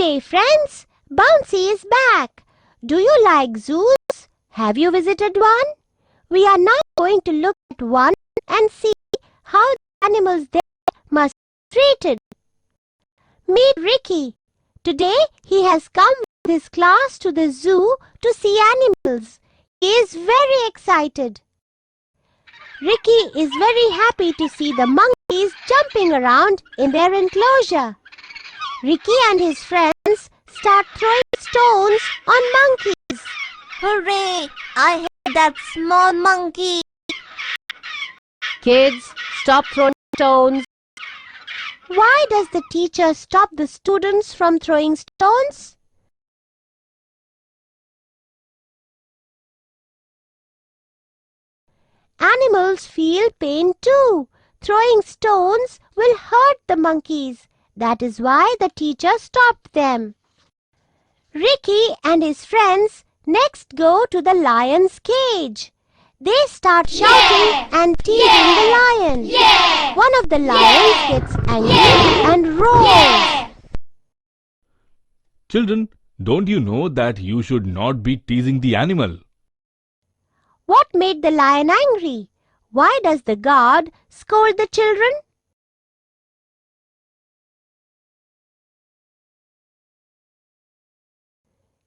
day, friends! Bouncy is back. Do you like zoos? Have you visited one? We are now going to look at one and see how the animals there must be treated. Meet Ricky. Today he has come with his class to the zoo to see animals. He is very excited. Ricky is very happy to see the monkeys jumping around in their enclosure. Ricky and his friends start throwing stones on monkeys. Hooray! I hate that small monkey. Kids, stop throwing stones. Why does the teacher stop the students from throwing stones? Animals feel pain too. Throwing stones will hurt the monkeys. That is why the teacher stopped them. Ricky and his friends next go to the lion's cage. They start shouting and teasing the lion. One of the lions gets angry and roars. Children, don't you know that you should not be teasing the animal? What made the lion angry? Why does the guard scold the children?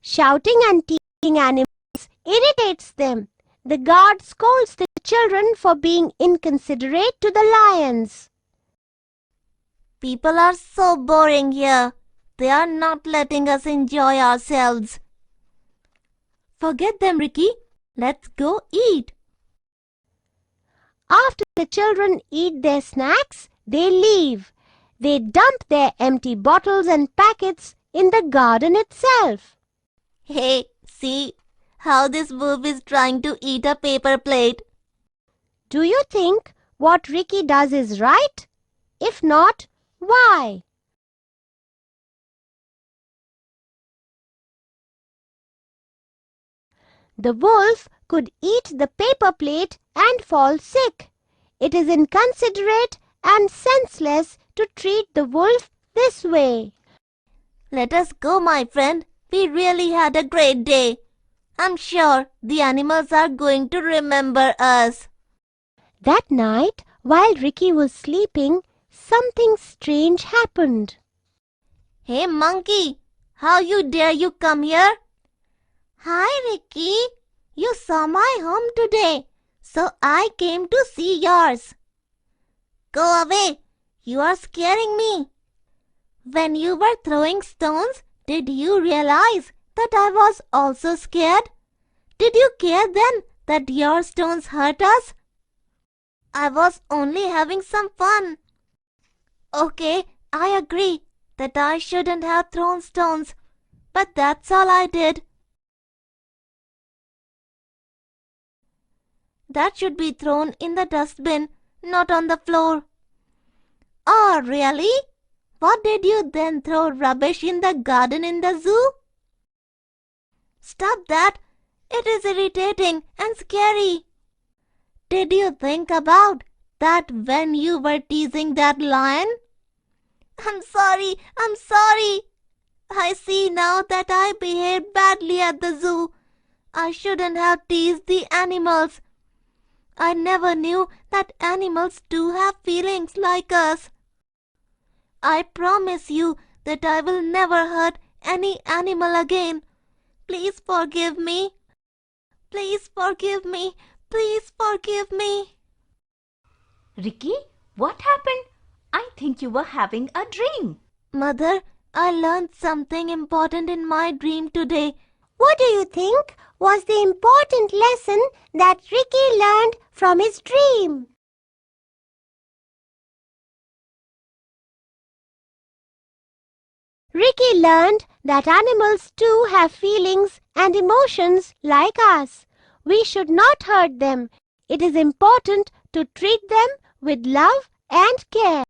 Shouting and teasing animals irritates them. The guard scolds the children for being inconsiderate to the lions. People are so boring here. They are not letting us enjoy ourselves. Forget them, Ricky. Let's go eat. After the children eat their snacks, they leave. They dump their empty bottles and packets in the garden itself. Hey, see how this wolf is trying to eat a paper plate. Do you think what Ricky does is right? If not, why? The wolf could eat the paper plate and fall sick. It is inconsiderate and senseless to treat the wolf this way. Let us go, my friend. We really had a great day. I'm sure the animals are going to remember us. That night, while Ricky was sleeping, something strange happened. Hey, monkey, how dare you come here? Hi, Ricky. You saw my home today, so I came to see yours. Go away. You are scaring me. When you were throwing stones, did you realize that I was also scared? Did you care then that your stones hurt us? I was only having some fun. Okay, I agree that I shouldn't have thrown stones, but that's all I did. That should be thrown in the dustbin, not on the floor. Oh, really? What did you then throw rubbish in the garden in the zoo? Stop that. It is irritating and scary. Did you think about that when you were teasing that lion? I'm sorry. I see now that I behaved badly at the zoo. I shouldn't have teased the animals. I never knew that animals do have feelings like us. I promise you that I will never hurt any animal again. Please forgive me. Please forgive me. Please forgive me. Ricky, what happened? I think you were having a dream. Mother, I learned something important in my dream today. What do you think was the important lesson that Ricky learned from his dream? Ricky learned that animals too have feelings and emotions like us. We should not hurt them. It is important to treat them with love and care.